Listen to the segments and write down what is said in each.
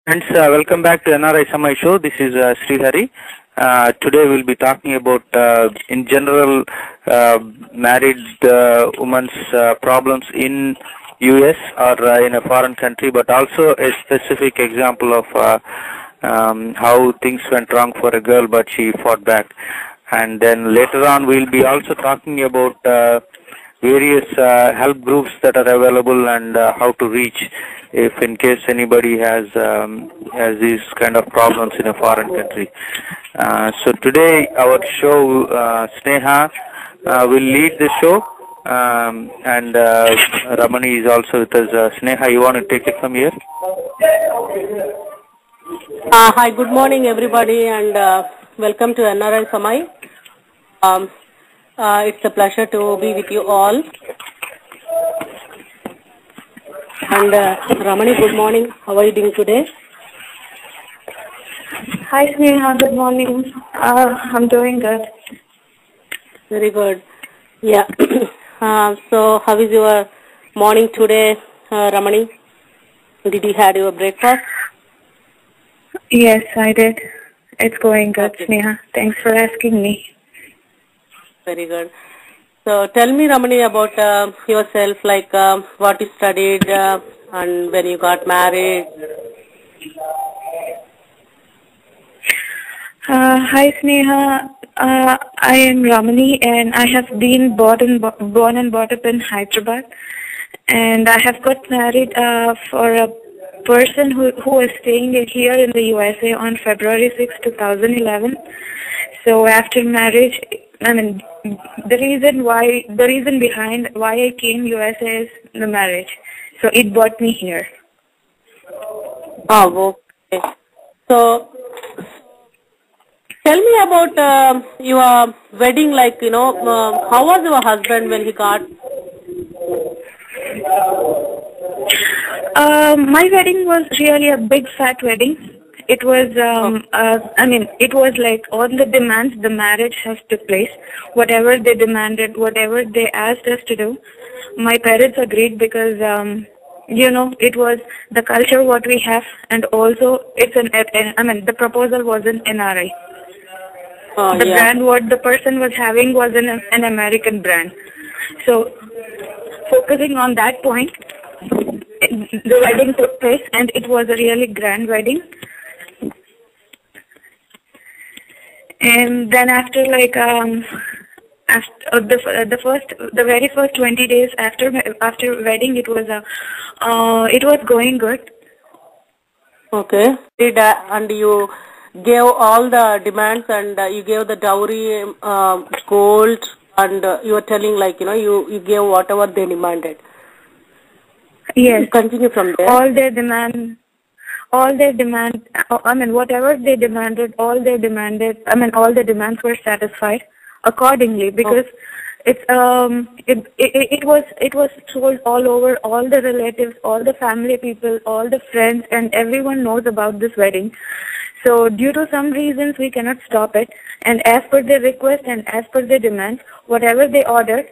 Friends, welcome back to NRISamay show. This is Srihari. Today we'll be talking about, in general, married women's problems in US or in a foreign country, but also a specific example of how things went wrong for a girl, but she fought back. And then later on, we'll be also talking about various help groups that are available and how to reach if in case anybody has these kind of problems in a foreign country. So today our show, Sneha will lead the show, and Ramani is also with us. Sneha, you want to take it from here? Hi, good morning everybody, and welcome to NRISamay. It's a pleasure to be with you all. And Ramani, good morning. How are you doing today? Hi, Sneha. Good morning. I'm doing good. Very good. Yeah. So, how is your morning today, Ramani? Did you have your breakfast? Yes, I did. It's going good, Okay. Sneha. Thanks for asking me. Very good. So tell me, Ramani, about yourself, like what you studied and when you got married. Hi, Sneha. I am Ramani, and I have been born and brought up in Hyderabad. And I have got married for a person who was staying here in the USA on February 6, 2011. So after marriage, I mean, the reason behind why I came USA is the marriage. So it brought me here. Oh, okay. So tell me about your wedding, like, how was your husband when he got? My wedding was really a big fat wedding. It was, it was like on the demands the marriage has took place. Whatever they demanded, whatever they asked us to do, my parents agreed because, it was the culture what we have, and also the proposal was an NRI. The brand what the person was having was an American brand. So, focusing on that point, the wedding took place, and it was a really grand wedding. And then after the very first 20 days after wedding, it was going good. Okay. And you gave all the demands, and you gave the dowry, gold, and you were telling you gave whatever they demanded. Yes. Continue from there. All their demand, whatever they demanded, all the demands were satisfied accordingly, because it was told all over, all the relatives, all the family people, all the friends, and everyone knows about this wedding. So due to some reasons we cannot stop it, and as per their request and as per their demands, whatever they ordered,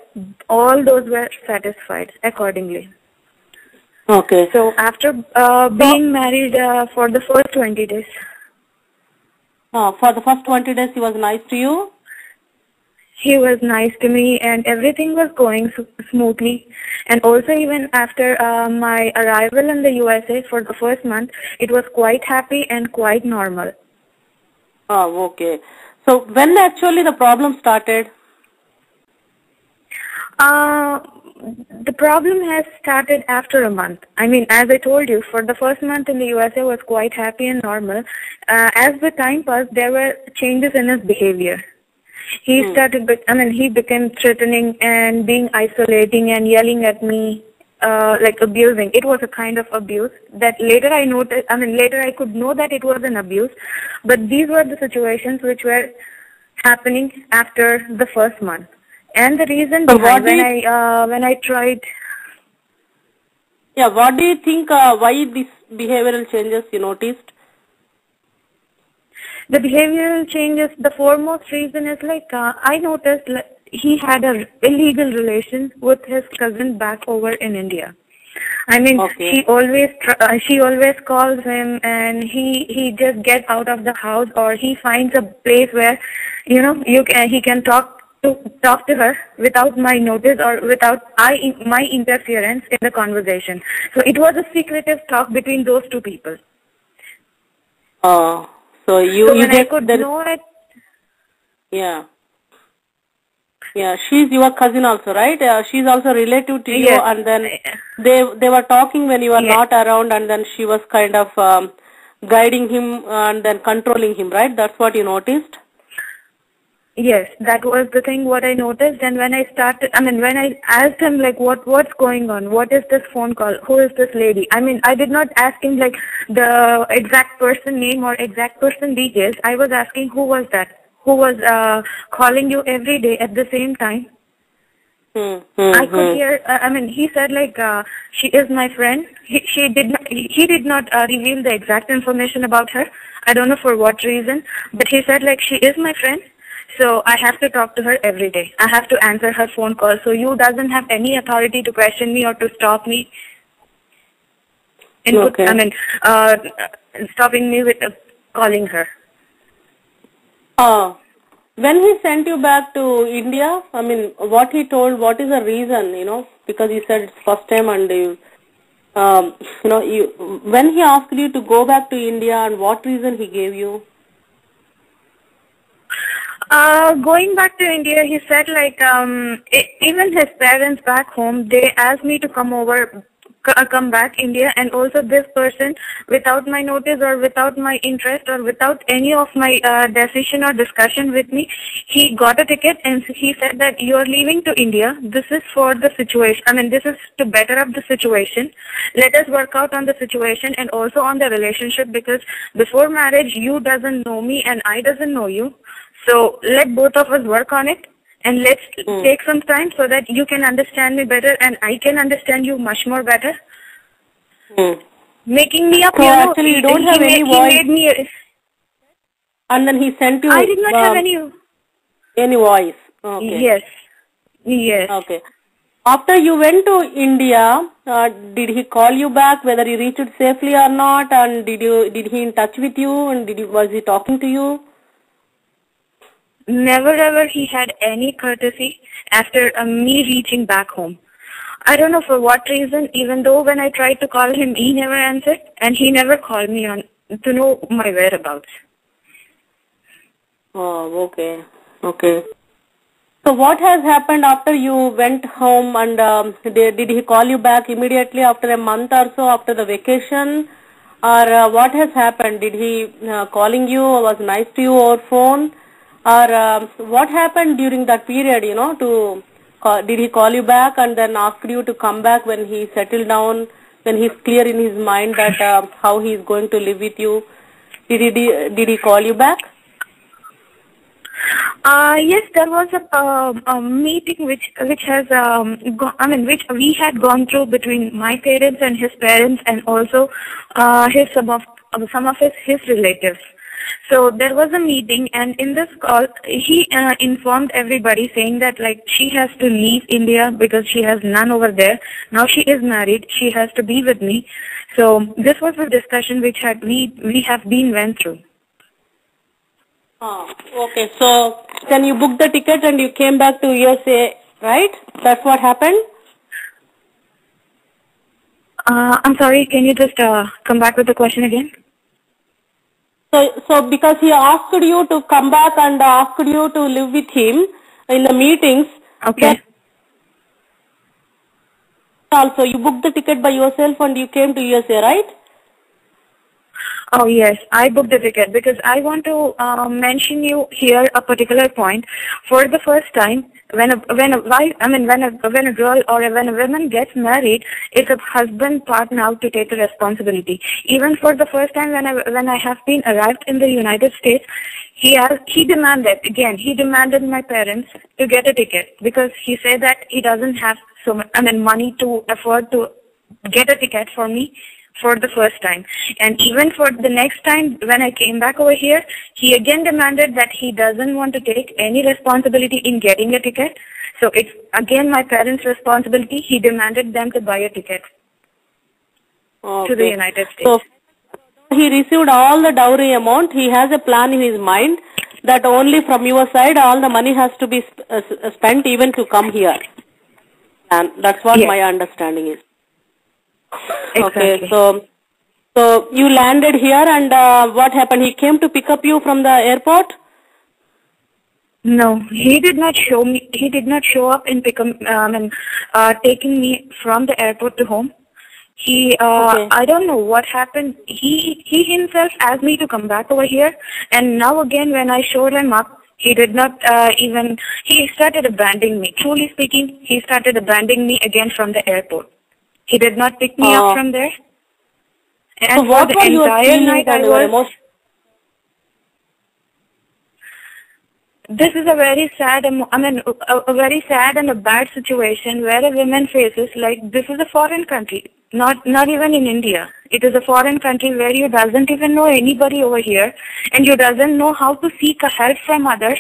all those were satisfied accordingly. Okay. So after being married for the first 20 days. For the first 20 days he was nice to you? He was nice to me, and everything was going smoothly. And also even after my arrival in the USA for the first month, it was quite happy and quite normal. Oh, okay. So when actually the problem started? The problem has started after a month. I mean, as I told you, for the first month in the USA was quite happy and normal. As the time passed, there were changes in his behavior. He he became threatening and being isolating and yelling at me, like abusing. It was a kind of abuse that later I could know that it was an abuse. But these were the situations which were happening after the first month. And the reason behind when I tried. Yeah, what do you think? Why these behavioral changes you noticed? The behavioral changes. The foremost reason is I noticed he had a illegal relation with his cousin back over in India. I mean, Okay. she always calls him, and he just gets out of the house, or he finds a place where, he can talk to her without my notice or without my interference in the conversation. So it was a secretive talk between those two people. So So you when I get could there. know it, Yeah. Yeah, she's your cousin also, right? She's also relative to you, yes, and then they were talking when you were yes, not around, and then she was kind of guiding him and then controlling him, right? That's what you noticed? yes, that was the thing what I noticed. And when when I asked him like what's going on, what is this phone call, who is this lady? I mean, I did not ask him like the exact person name or exact person details. I was asking who was that, who was calling you every day at the same time. I could hear. He said like she is my friend. He did not reveal the exact information about her. I don't know for what reason, but he said like she is my friend. So I have to talk to her every day. I have to answer her phone calls. So you doesn't have any authority to question me or to stop me. Okay. Stopping me with calling her. When he sent you back to India, what he told, what is the reason, because he said it's first time and when he asked you to go back to India, and what reason he gave you? Going back to India, he said like even his parents back home, they asked me to come back India, and also this person, without my notice or without my interest or without any of my decision or discussion with me, he got a ticket and he said that you are leaving to India. This is for the situation. This is to better up the situation. Let us work out on the situation and also on the relationship, because before marriage, you doesn't know me and I doesn't know you. So let both of us work on it, and let's take some time so that you can understand me better and I can understand you much more better. Making me up, So actually you don't have any voice. And then he sent you... I did not have any voice. Okay. Yes. Yes. Okay. After you went to India, did he call you back, whether you reached safely or not, and did he in touch with you, and was he talking to you? Never ever he had any courtesy after me reaching back home. I don't know for what reason, even though when I tried to call him, he never answered, and he never called me on to know my whereabouts. Oh, okay. Okay. So what has happened after you went home, and did he call you back immediately after a month or so, after the vacation? Or what has happened? Did he calling you, or was nice to you over phone? Or what happened during that period, did he call you back and then ask you to come back when he settled down, when he's clear in his mind that how he's going to live with you? Did he call you back? Yes, there was a meeting which has which we had gone through between my parents and his parents, and also some of his relatives. So there was a meeting, and in this call, he informed everybody saying that like she has to leave India because she has none over there. Now she is married, she has to be with me. So this was a discussion which we have been went through. Okay, so then you booked the ticket and you came back to USA, right? That's what happened? I'm sorry, can you just come back with the question again? So because he asked you to come back and asked you to live with him in the meetings. Okay. Also, you booked the ticket by yourself and you came to USA, right? Oh yes, I booked the ticket because I want to mention you here a particular point. For the first time, when a girl or when a woman gets married, it's a husband part now to take the responsibility. Even for the first time when I have been arrived in the United States, he demanded my parents to get a ticket because he said that he doesn't have money to afford to get a ticket for me for the first time. And even for the next time when I came back over here, he again demanded that he doesn't want to take any responsibility in getting a ticket. So it's again my parents' responsibility. He demanded them to buy a ticket. to the United States. So he received all the dowry amount. He has a plan in his mind that only from your side all the money has to be spent even to come here. And that's what my understanding is. Exactly. Okay, so you landed here and what happened? He came to pick up you from the airport? No, he did not show me. He did not show up in taking me from the airport to home. He, I don't know what happened. He himself asked me to come back over here, and now again when I showed him up, he did not he started abandoning me. Truly speaking, he started abandoning me again from the airport. He did not pick me up from there. And so what for the entire night I was... This is a very sad, a very sad and a bad situation where a woman faces, like, this is a foreign country, not even in India. It is a foreign country where you doesn't even know anybody over here, and you doesn't know how to seek a help from others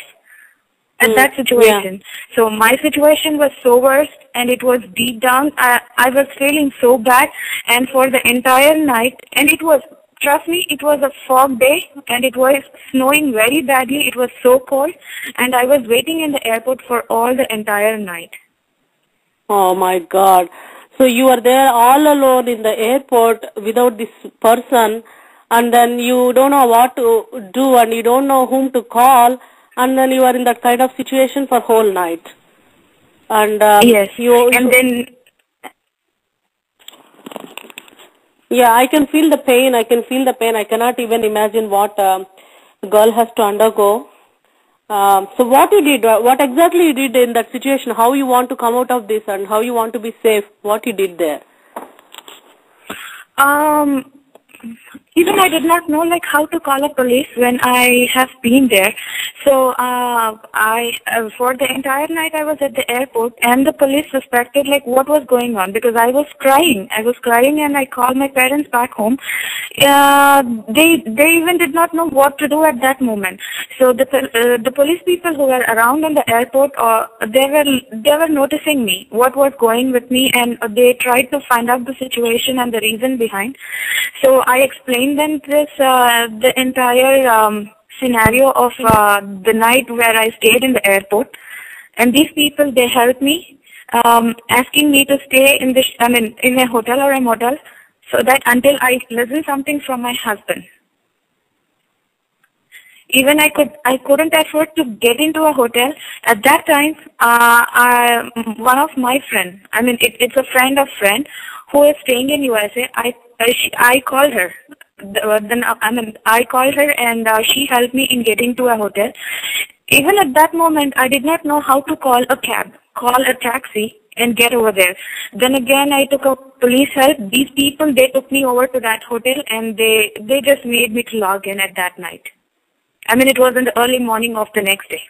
at that situation. So my situation was so worst, and it was deep down. I was feeling so bad, and for the entire night, and it was... Trust me, it was a fog day and it was snowing very badly. It was so cold and I was waiting in the airport for all the entire night. Oh my God. So you are there all alone in the airport without this person, and then you don't know what to do and you don't know whom to call, and then you are in that kind of situation for whole night. And yes, and then... Yeah, I can feel the pain. I cannot even imagine what a girl has to undergo. So what you did, what exactly you did in that situation, how you want to come out of this and how you want to be safe, what you did there? Even I did not know like how to call a police when I have been there. So for the entire night I was at the airport and the police suspected like what was going on because I was crying and I called my parents back home. They even did not know what to do at that moment. So the police people who were around in the airport, they were noticing me, what was going with me, and they tried to find out the situation and the reason behind. So I explained them this the entire scenario of the night where I stayed in the airport, and these people, they helped me, asking me to stay in in a hotel or a motel, so that until I listen something from my husband. Even I couldn't afford to get into a hotel at that time. One of my friend, it's a friend of friend who is staying in USA. I called her. I called her and she helped me in getting to a hotel. Even at that moment, I did not know how to call a cab, call a taxi, and get over there. Then again, I took a police help. These people, they took me over to that hotel and they just made me to log in at that night. It was in the early morning of the next day.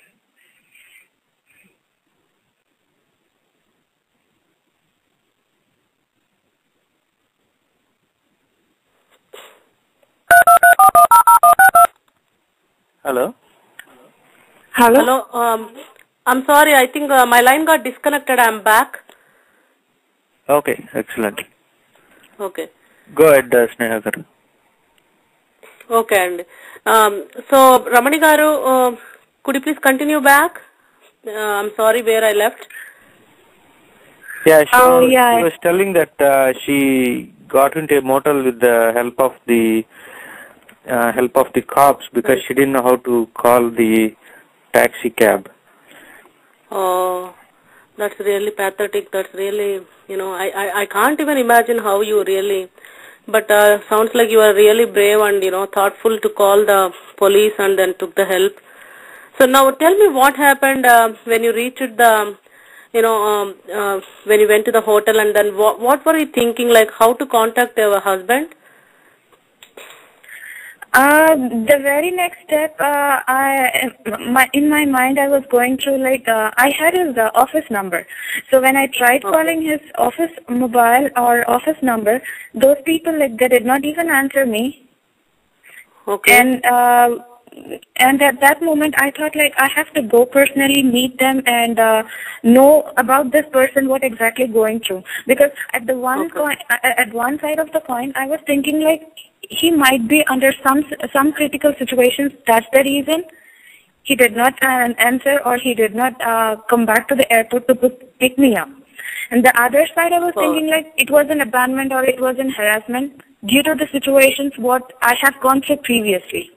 Hello? Hello? I'm sorry, I think my line got disconnected. I'm back. Okay, excellent. Okay. Go ahead, Sneha garu. Okay, and so Ramani garu, could you please continue back? I'm sorry where I left. Yeah, she was telling that she got into a motel with the help of the cops because she didn't know how to call the taxi cab. Oh, that's really pathetic. That's really, I can't even imagine how you really, but sounds like you are really brave and, thoughtful to call the police and then took the help. So now tell me what happened when you reached the, when you went to the hotel, and then what were you thinking, like how to contact your husband? The very next step, in my mind, I was going through I had his office number. So when I tried calling his office mobile or office number, those people they did not even answer me. Okay. And and at that moment I thought like I have to go personally meet them and know about this person what exactly going through, because at the one coin, at one side of the coin I was thinking like he might be under some critical situations. That's the reason he did not answer, or he did not come back to the airport to pick me up. And the other side I was thinking like it was an abandonment or it was an harassment due to the situations what I have gone through previously.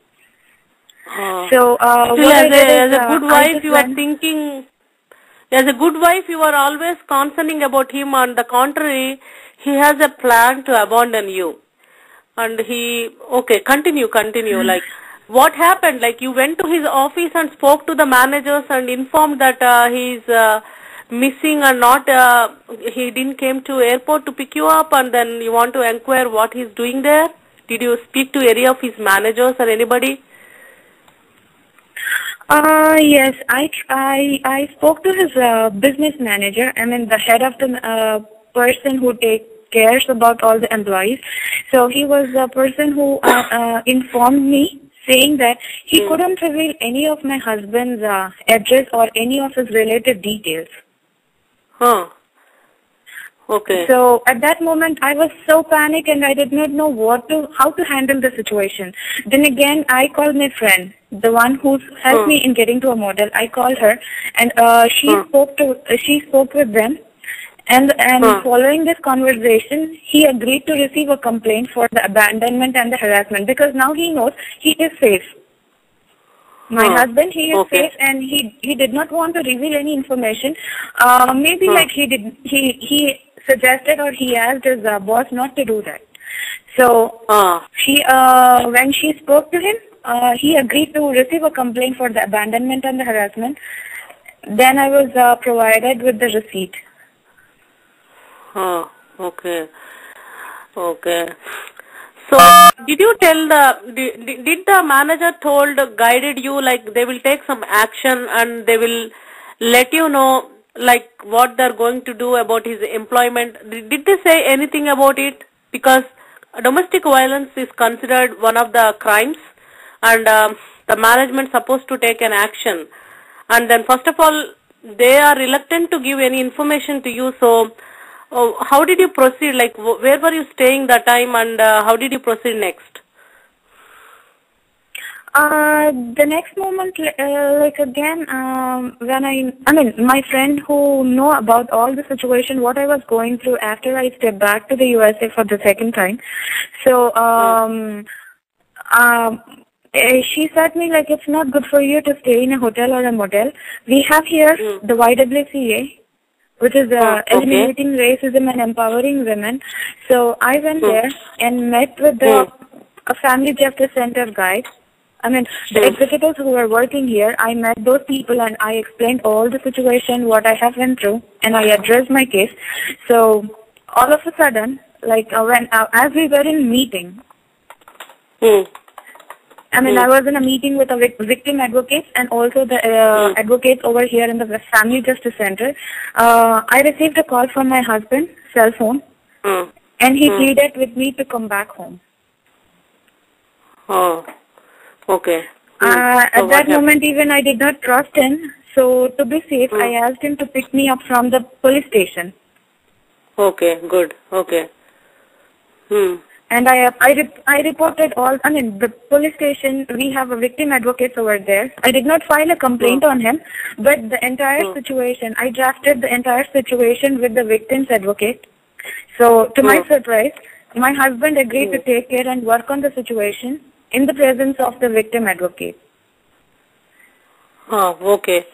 So as a good wife you are thinking, as a good wife you are always concerning about him. On the contrary, he has a plan to abandon you. And he, continue. Like, what happened? Like, you went to his office and spoke to the managers and informed that he's missing and not, he didn't came to airport to pick you up, and then you want to inquire what he's doing there? Did you speak to any of his managers or anybody? Yes, I spoke to his business manager. I mean, the head of the person who cares about all the employees. So he was the person who informed me, saying that he couldn't reveal any of my husband's address or any of his related details. Okay. So at that moment I was so panicked and I did not know how to handle the situation. Then again I called my friend, the one who helped me in getting to a model. I called her and she spoke with them, and following this conversation he agreed to receive a complaint for the abandonment and the harassment, because now he knows he is safe. My husband, he is safe, and he did not want to reveal any information. Maybe like he suggested or he asked his boss not to do that. So when she spoke to him, he agreed to receive a complaint for the abandonment and the harassment. Then I was provided with the receipt. Okay. So, did you tell did the manager guided you like they will take some action and they will let you know like what they're going to do about his employment? Did they say anything about it? Because domestic violence is considered one of the crimes, and the management supposed to take an action. And then first of all, they are reluctant to give any information to you. So, how did you proceed? Like, where were you staying that time, and how did you proceed next? The next moment, like again, when my friend who know about all the situation, what I was going through after I stepped back to the USA for the second time. So, she said me like it's not good for you to stay in a hotel or a motel. We have here the YWCA, which is eliminating racism and empowering women. So I went there and met with a family justice center guide. I mean, the executives who were working here, I met those people and I explained all the situation, what I have went through, and I addressed my case. So all of a sudden, like as we were in meeting, I mean, I was in a meeting with a victim advocate and also the advocates over here in the Family Justice Center. I received a call from my husband's cell phone, and he pleaded with me to come back home. Okay. At that moment, even I did not trust him. So to be safe, I asked him to pick me up from the police station. Okay, good. Okay. And I reported all. I mean, the police station. We have a victim advocate over there. I did not file a complaint on him, but the entire situation. I drafted the entire situation with the victim's advocate. So to my surprise, my husband agreed to take care and work on the situation in the presence of the victim advocate. Okay.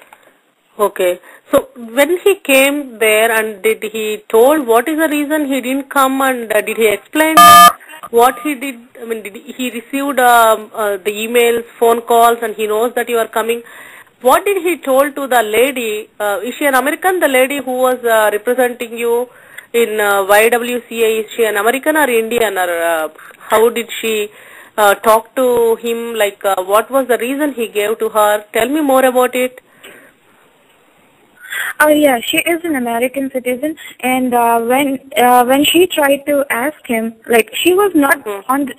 So when he came there, and did he told what is the reason he didn't come, and did he explain what he did? I mean, did he received the emails, phone calls, and he knows that you are coming? What did he told to the lady? Is she an American? The lady who was representing you in YWCA, is she an American or Indian, or how did she talk to him? Like, what was the reason he gave to her? Tell me more about it. Oh yeah, she is an American citizen, and when she tried to ask him, like she was not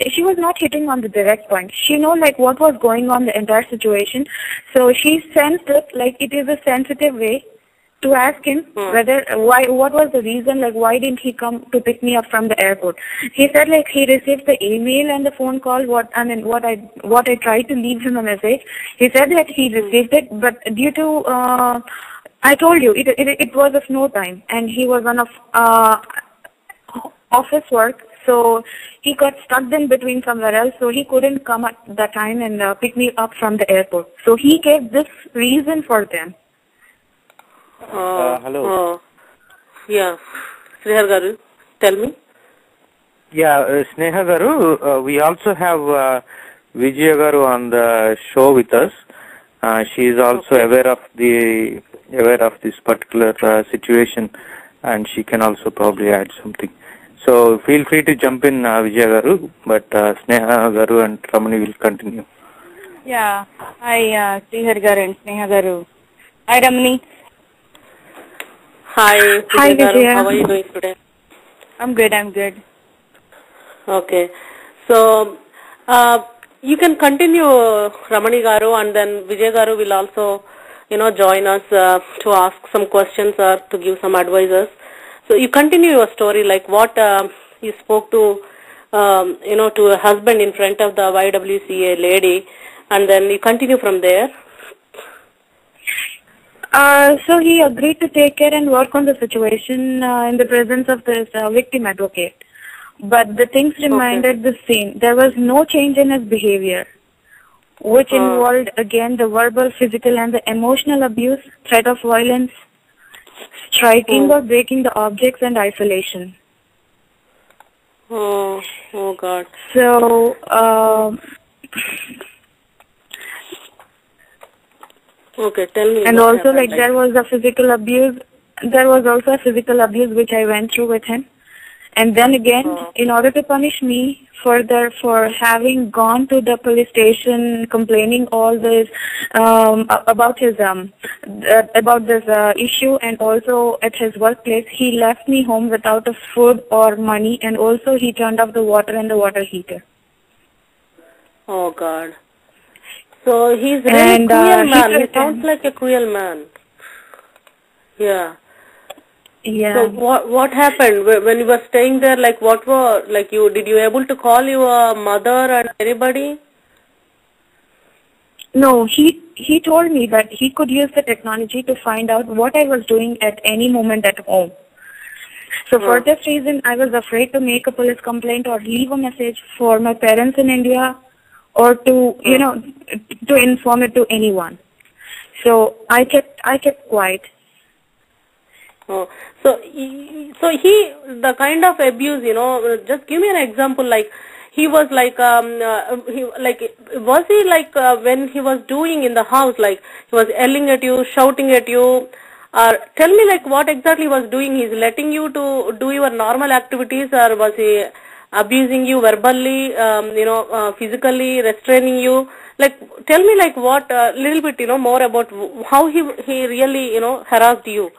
she was not hitting on the direct point. She know like what was going on the entire situation, so she sensed it like it is a sensitive way to ask him what was the reason, like why didn't he come to pick me up from the airport. He said like he received the email and the phone call, what I tried to leave him a message. He said that he received it, but due to I told you it was a snow time and he was on office work, so he got stuck in between somewhere else, so he couldn't come at that time and pick me up from the airport. So he gave this reason for them. Hello. Yeah. Srihar Garu, tell me. Yeah, Sneha Garu, we also have Vijaya Garu on the show with us. She is also aware of this particular situation, and she can also probably add something. So feel free to jump in, Vijaya Garu, but Sneha Garu and Ramani will continue. Yeah. Hi, Srihar Garu and Sneha Garu. Hi, Ramani. Hi, Hi, Garu. Vijaya. How are you doing today? I'm good. Okay. So, you can continue, Ramani Garu, and then Vijay Garu will also, join us to ask some questions or to give some advices. So, you continue your story, like what you spoke to, to a husband in front of the YWCA lady, and then you continue from there. So he agreed to take care and work on the situation in the presence of this victim advocate. But the things remained the same. There was no change in his behavior, which involved again the verbal, physical and the emotional abuse, threat of violence, striking or breaking the objects and isolation. Oh God. So, okay, tell me. and also happened, there was a physical abuse. There was also a physical abuse which I went through with him. And then again, in order to punish me further for having gone to the police station complaining all this about his about this issue, and also at his workplace, he left me home without a food or money, and also he turned off the water and the water heater. Oh God. So he's really cruel man. He sounds like a cruel man. Yeah. Yeah. So what happened when you were staying there? Like did you able to call your mother and anybody? No, he told me that he could use the technology to find out what I was doing at any moment at home. So for this reason, I was afraid to make a police complaint or leave a message for my parents in India, or to to inform it to anyone. So I kept quiet. Oh, so he the kind of abuse, just give me an example. Like he was like was he like when he was doing in the house, like he was yelling at you, shouting at you, tell me like what exactly he was doing. He's letting you to do your normal activities, or was he abusing you verbally, physically restraining you? Like tell me like what little bit more about how he really harassed you.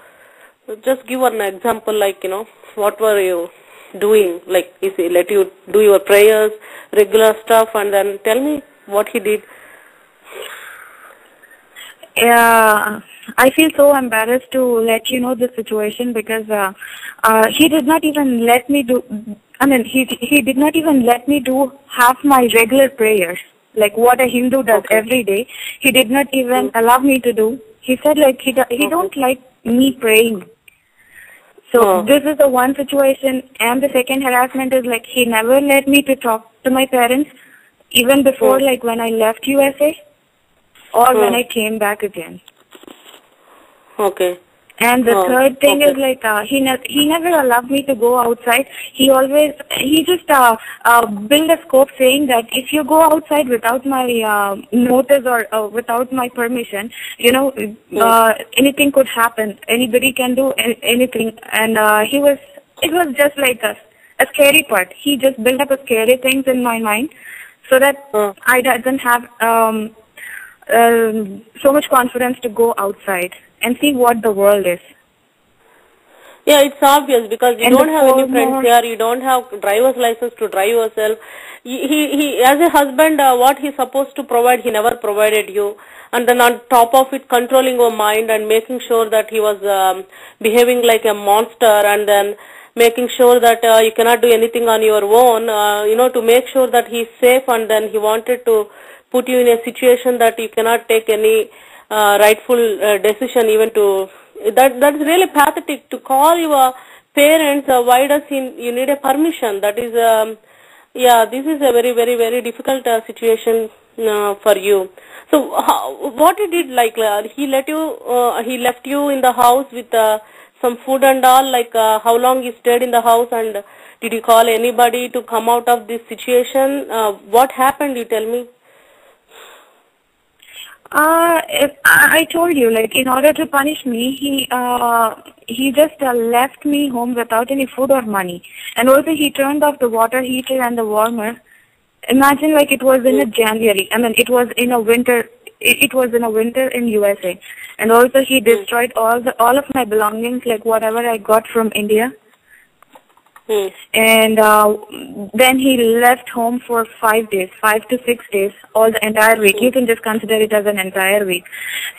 Just give an example, like, what were you doing? Like, is he let you do your prayers, regular stuff, and then tell me what he did. Yeah, I feel so embarrassed to let you know the situation, because he did not even let me do, he did not even let me do half my regular prayers, like what a Hindu does every day. He did not even allow me to do. He said like he don't like me praying. So this is the one situation, and the second harassment is like he never let me to talk to my parents, even before like when I left USA or when I came back again. Okay. And the third thing is like he never allowed me to go outside. He just built a scope saying that if you go outside without my notice or without my permission, anything could happen. Anybody can do anything. And it was just like a scary part. He just built up a scary things in my mind, so that I didn't have so much confidence to go outside. and see what the world is. Yeah, it's obvious because you And don't the have any four friends more- here. You don't have driver's license to drive yourself. He as a husband, what he's supposed to provide, he never provided you. And then on top of it, controlling your mind and making sure that he was behaving like a monster, and then making sure that you cannot do anything on your own, to make sure that he's safe. And then he wanted to put you in a situation that you cannot take any rightful decision even to... That's really pathetic to call your parents. Why does you need a permission? That is, this is a very, very, very difficult situation for you. So, what he did, like he left you in the house with some food and all. Like how long you stayed in the house, and did you call anybody to come out of this situation? What happened? You tell me. If I told you, like, in order to punish me, he just left me home without any food or money, and also he turned off the water heater and the warmer. Imagine, like, it was in a January. I mean, it was in a winter. It was in a winter in USA, and also he destroyed all of my belongings, like whatever I got from India. And then he left home for 5 days, 5 to 6 days, all the entire week. You can just consider it as an entire week.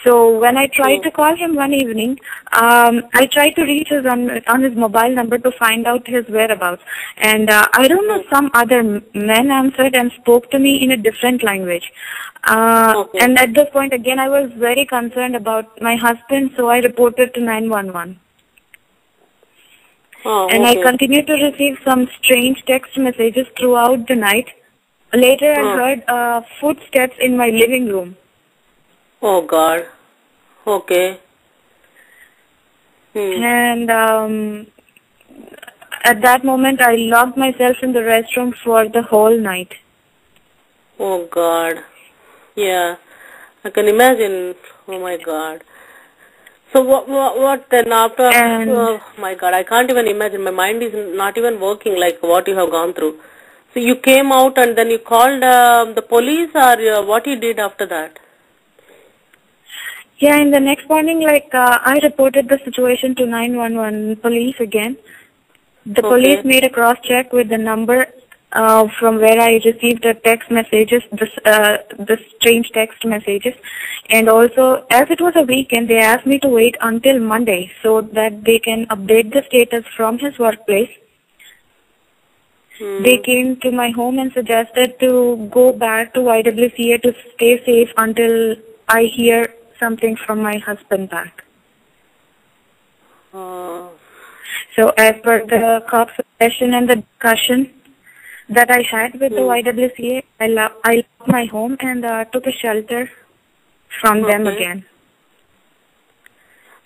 So when I tried to call him one evening, I tried to reach his on his mobile number to find out his whereabouts. And I don't know, some other men answered and spoke to me in a different language. And at this point, again, I was very concerned about my husband, so I reported to 911. And I continued to receive some strange text messages throughout the night. Later, I heard footsteps in my living room. Oh, God. Okay. And at that moment, I locked myself in the restroom for the whole night. Oh, God. Yeah. I can imagine. Oh, my God. So what then after? Oh my God, I can't even imagine. My mind is not even working like what you have gone through. So you came out and then you called the police, or what you did after that? Yeah, in the next morning, like I reported the situation to 911 police again. The police made a cross check with the number from where I received the text messages, the strange text messages. And also, as it was a weekend, they asked me to wait until Monday so that they can update the status from his workplace. They came to my home and suggested to go back to YWCA to stay safe until I hear something from my husband back. So as per the cop session and the discussion that I had with the YWCA, I left my home and took a shelter from them again.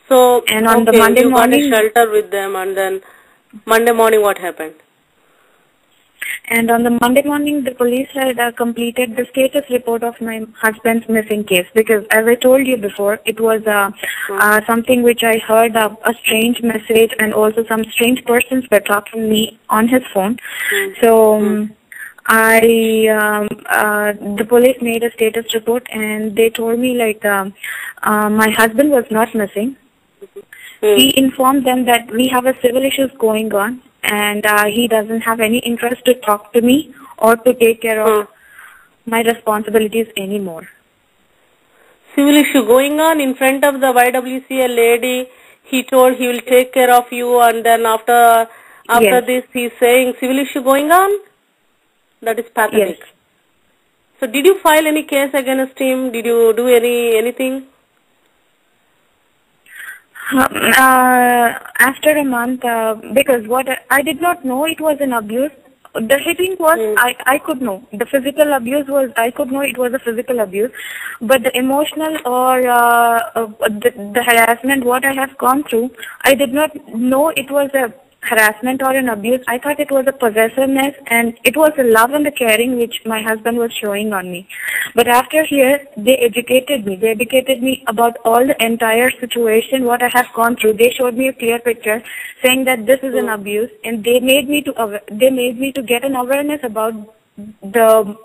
So, and on the Monday morning, you got a shelter with them, and then Monday morning what happened? And on the Monday morning, the police had completed the status report of my husband's missing case, because as I told you before, it was something which I heard a strange message, and also some strange persons were talking to me on his phone. So the police made a status report, and they told me like my husband was not missing. He informed them that we have a civil issues going on, and he doesn't have any interest to talk to me or to take care of my responsibilities anymore. Civil issue going on in front of the YWCA lady. He told he will take care of you, and then after this, he's saying civil issue going on. That is pathetic. Yes. So, did you file any case against him? Did you do anything? After a month, because what I did not know it was an abuse. The hitting was, I could know. The physical abuse was, I could know it was a physical abuse. But the emotional or the harassment, what I have gone through, I did not know it was a harassment or an abuse. I thought it was a possessiveness, and it was the love and the caring which my husband was showing on me. But after here, they educated me. They educated me about all the entire situation, what I have gone through. They showed me a clear picture, saying that this is an abuse, and they made me to get an awareness about the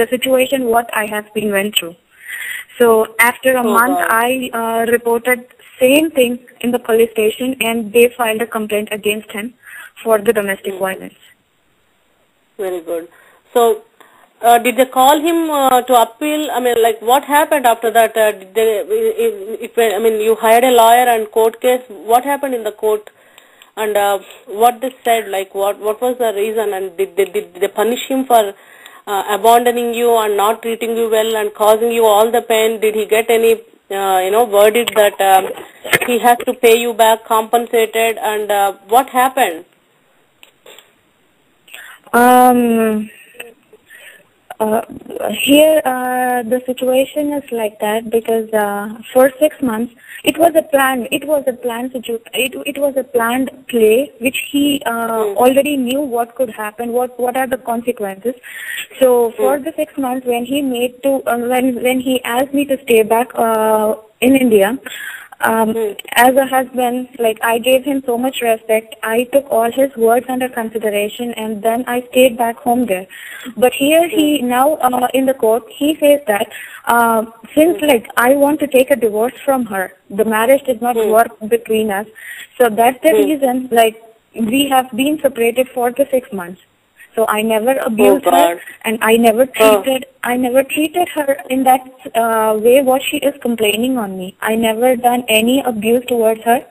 situation what I have been went through. So after a month, God. I reported same thing in the police station, and they filed a complaint against him for the domestic violence. Very good. So, did they call him to appeal? I mean, like, what happened after that? Did they, I mean, you hired a lawyer and court case. What happened in the court? And what they said, like, what was the reason? And did they punish him for abandoning you and not treating you well and causing you all the pain? Did he get any, verdict that he has to pay you back, compensated? And what happened? Here, the situation is like that because for 6 months it was a plan. It was a planned play which he already knew what could happen. What are the consequences? So for the 6 months when he when he asked me to stay back in India. As a husband, like, I gave him so much respect. I took all his words under consideration, and then I stayed back home there. But here he now in the court, he says that since, like, I want to take a divorce from her, the marriage did not work between us. So that's the reason, like, we have been separated for the 6 months. So I never abused her, and I never treated her in that way what she is complaining on me. I never done any abuse towards her.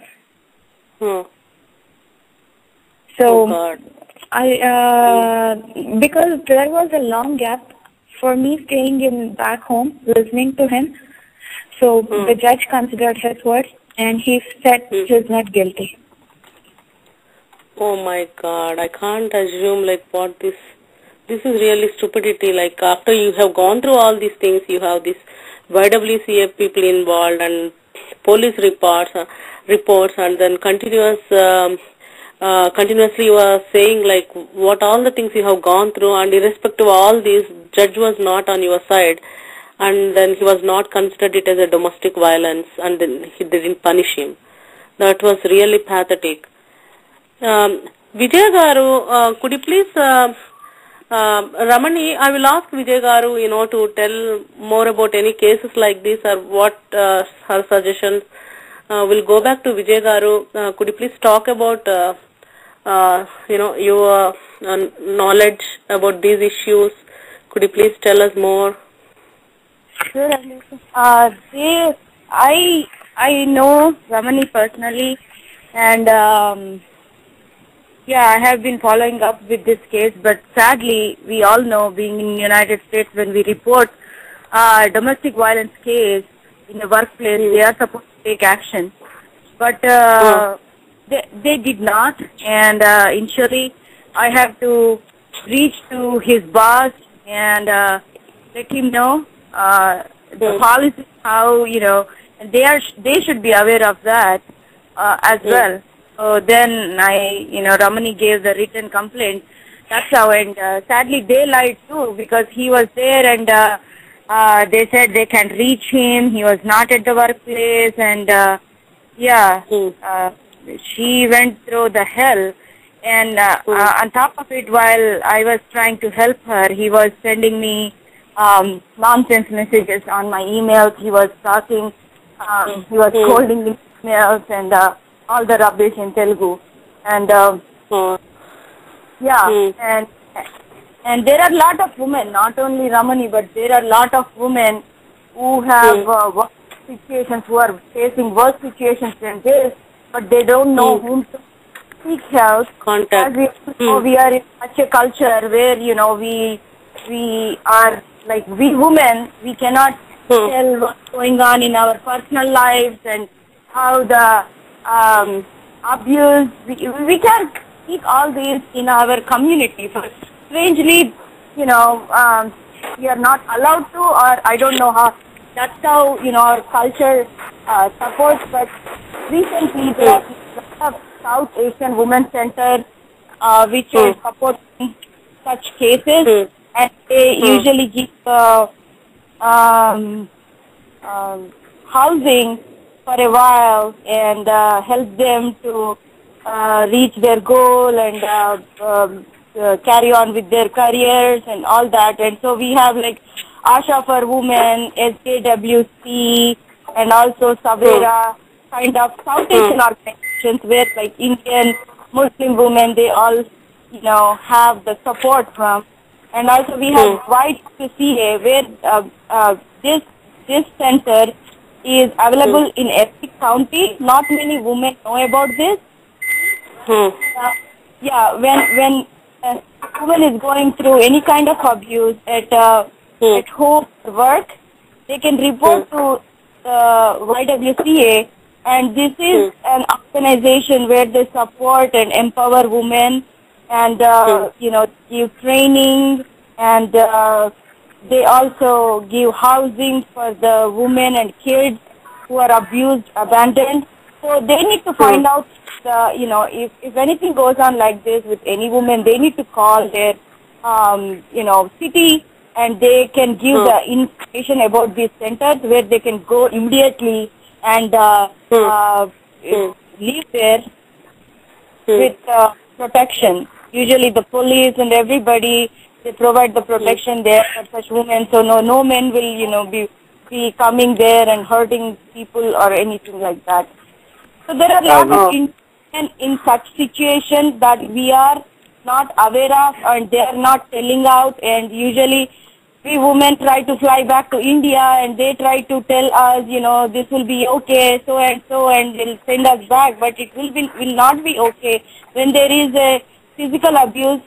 So because there was a long gap for me staying in back home listening to him. So the judge considered his words, and he said he's not guilty. Oh my God, I can't assume, like, what this is really stupidity. Like, after you have gone through all these things, you have this YWCA people involved and police reports, and then continuously you are saying, like, what all the things you have gone through, and irrespective of all these, judge was not on your side, and then he was not considered it as a domestic violence, and then he didn't punish him. That was really pathetic. Vijay Garu, could you please, Ramani, I will ask Vijay Garu, to tell more about any cases like this or what her suggestions. We'll go back to Vijay Garu. Could you please talk about, your knowledge about these issues? Could you please tell us more? Sure, I know Ramani personally, and I have been following up with this case, but sadly, we all know, being in the United States, when we report domestic violence case in the workplace, they are supposed to take action. But they did not, and initially, I have to reach to his boss and let him know the policy, how, and they should be aware of that as well. So then Ramani gave the written complaint. That's how, and sadly they lied too, because he was there and they said they can reach him. He was not at the workplace, and she went through the hell. And on top of it, while I was trying to help her, he was sending me nonsense messages on my emails. He was talking, he was scolding me emails and all the rubbish in Telugu. And and there are a lot of women, not only Ramani, but there are a lot of women who have worse situations, who are facing worse situations than this, but they don't know whom to seek help. As we are in such a culture where, we are, like, we women, we cannot tell what's going on in our personal lives and how the abuse, we can't speak all these in our community. So strangely, we are not allowed to, or I don't know how, that's how, our culture supports. But recently there are a lot of South Asian Women's Center which are supporting such cases, and they usually give housing for a while and help them to reach their goal and carry on with their careers and all that. And so we have, like, Asha for Women, SJWC, and also Savera, kind of South Asian organizations where like Indian, Muslim women, they all, have the support from. And also we have YWCA where this center is available in every county. Not many women know about this. When a woman is going through any kind of abuse at home or work, they can report to YWCA, and this is an organization where they support and empower women and give training, and they also give housing for the women and kids who are abused, abandoned. So they need to find out, if anything goes on like this with any woman, they need to call their, city, and they can give the information about these centers where they can go immediately and live there with protection. Usually the police and everybody, they provide the protection there for such women, so no men will, be coming there and hurting people or anything like that. So there are a lot of in such situations that we are not aware of and they are not telling out, and usually we women try to fly back to India and they try to tell us, this will be okay, so and so, and they'll send us back, but it will not be okay. When there is a physical abuse,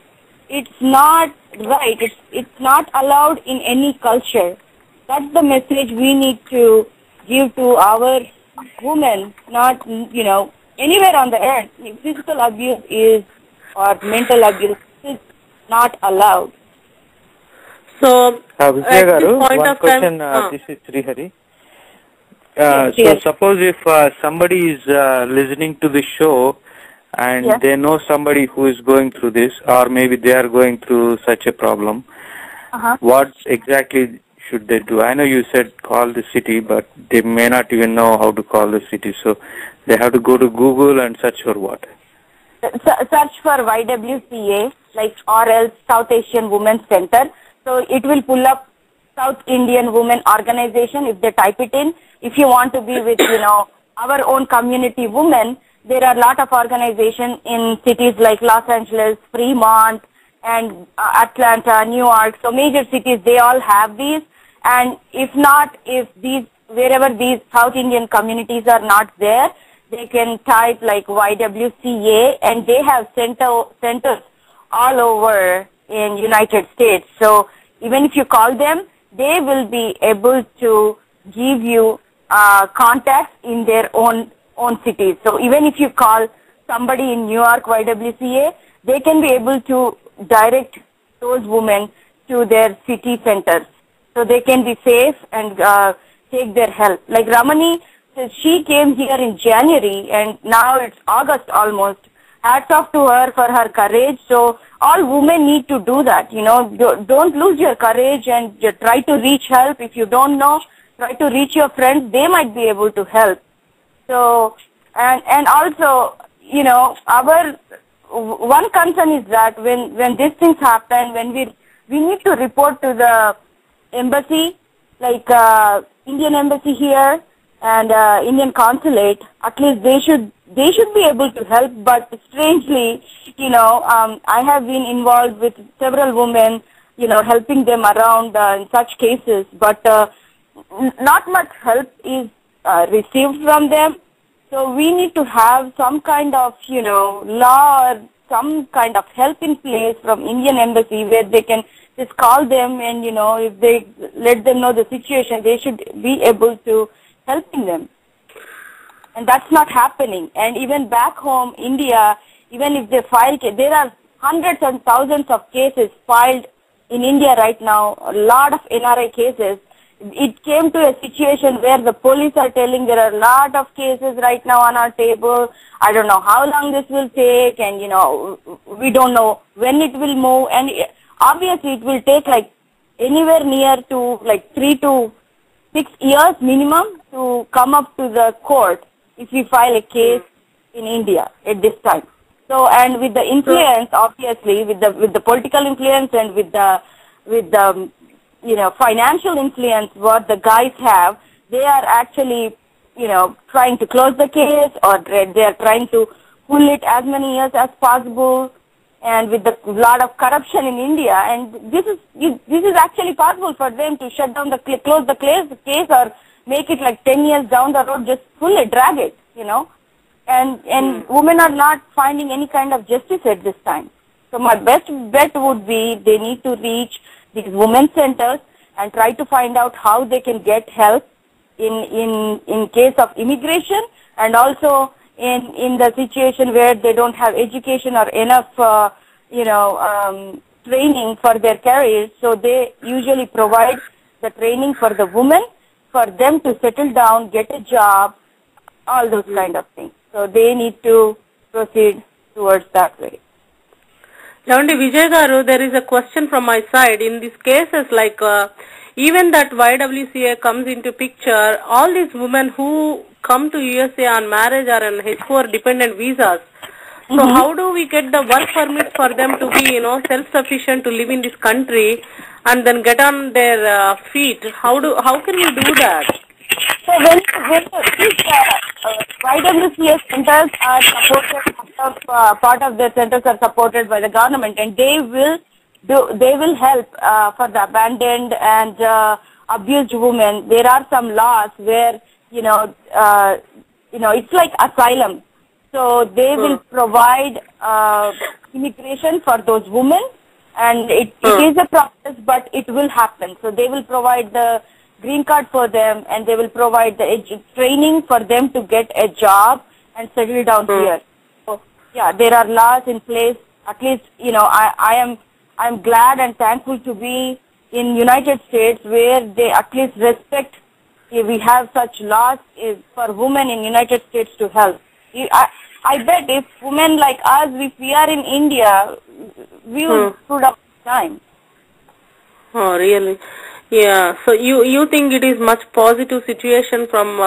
it's not right. It's not allowed in any culture. That's the message we need to give to our women, not, anywhere on the earth. Physical abuse or mental abuse is not allowed. So, Vijay Garu, one question, this is Srihari. So suppose if somebody is listening to the show and they know somebody who is going through this, or maybe they are going through such a problem, what exactly should they do? I know you said call the city, but they may not even know how to call the city, so they have to go to Google and search for what? Search for YWCA, or else South Asian Women's Center. So it will pull up South Indian Women Organization if they type it in. If you want to be with, our own community women, there are a lot of organizations in cities like Los Angeles, Fremont, and Atlanta, New York. So major cities, they all have these. And if not, wherever these South Indian communities are not there, they can type YWCA, and they have centers all over in United States. So even if you call them, they will be able to give you contacts in their own cities. So even if you call somebody in New York, YWCA, they can be able to direct those women to their city centers, so they can be safe and take their help. Like Ramani, she came here in January, and now it's August almost. Hats off to her for her courage. So all women need to do that. Don't lose your courage and try to reach help. If you don't know, try to reach your friends. They might be able to help. So, and also, our one concern is that when these things happen, when we need to report to the embassy, like Indian embassy here and Indian consulate. At least they should be able to help. But strangely, I have been involved with several women, helping them around in such cases, but not much help is received from them. So we need to have some kind of, law or some kind of help in place from Indian embassy where they can just call them and, if they let them know the situation, they should be able to helping them. And that's not happening. And even back home, India, even if they file, there are hundreds and thousands of cases filed in India right now, a lot of NRI cases. It came to a situation where the police are telling there are a lot of cases right now on our table. I don't know how long this will take, and we don't know when it will move. And obviously it will take anywhere near to 3 to 6 years minimum to come up to the court if we file a case in India at this time. So, and with the influence, obviously, with the political influence and with the financial influence what the guys have, they are actually, trying to close the case, or they are trying to pull it as many years as possible. And with a lot of corruption in India, and this is actually possible for them to shut down close the case, or make it like 10 years down the road, just pull it, drag it, And women are not finding any kind of justice at this time. So my best bet would be they need to reach these women centers and try to find out how they can get help in case of immigration, and also in the situation where they don't have education or enough training for their careers. So they usually provide the training for the women, for them to settle down, get a job, all those kind of things. So they need to proceed towards that way. Levanti Vijay Garu, there is a question from my side. In these cases, like even that YWCA comes into picture, all these women who come to USA on marriage or on H4 dependent visas, so how do we get the work permits for them to be, self-sufficient to live in this country and then get on their feet? How can we do that? So when these YWCA centers are supported, part of their centers are supported by the government, and they will help for the abandoned and abused women. There are some laws where it's like asylum. So they will provide immigration for those women, and it is a process, but it will happen. So they will provide the green card for them, and they will provide the training for them to get a job and settle down here. So yeah, there are laws in place. At least I'm glad and thankful to be in United States, where they at least respect. We have such laws for women in United States to help. I bet if women like us, if we are in India, we will put up time. Oh, really? Yeah. So you think it is much positive situation from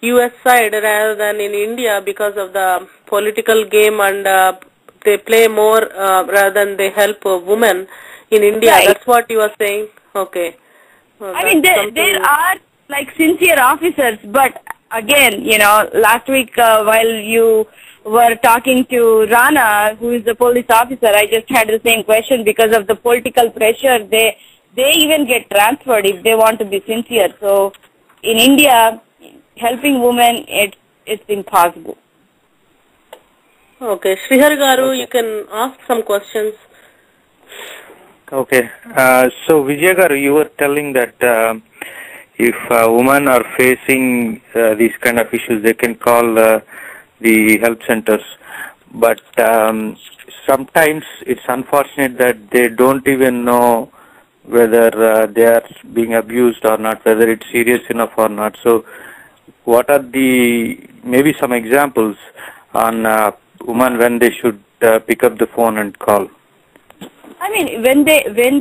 US side rather than in India because of the political game, and they play more rather than they help women in India. Right. That's what you are saying? Okay. Well, I mean, there are like sincere officers, but again, last week while you were talking to Rana, who is the police officer, I just had the same question. Because of the political pressure, they even get transferred if they want to be sincere. So in India, helping women, it's impossible. Okay. Srihari Garu, you can ask some questions. Okay. So Vijay Garu, you were telling that if women are facing these kind of issues, they can call the health centers. But sometimes it's unfortunate that they don't even know whether they are being abused or not, whether it's serious enough or not. So what are maybe some examples on women when they should pick up the phone and call? I mean, when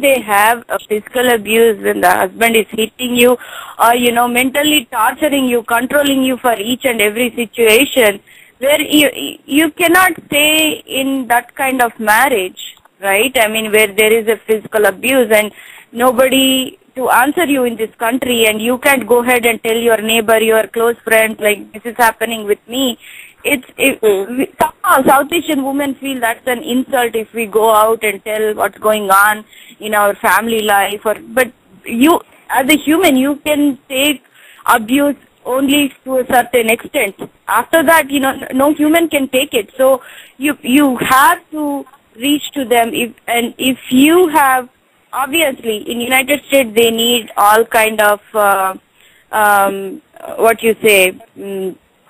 they have a physical abuse, when the husband is hitting you, or mentally torturing you, controlling you for each and every situation, where you cannot stay in that kind of marriage, right? I mean, where there is a physical abuse and nobody to answer you in this country, and you can't go ahead and tell your neighbor, your close friend, like, this is happening with me. Somehow South Asian women feel that's an insult if we go out and tell what's going on in our family life. But you, as a human, you can take abuse only to a certain extent. After that, no human can take it. So you have to reach to them. If you have, obviously, in United States, they need all kind of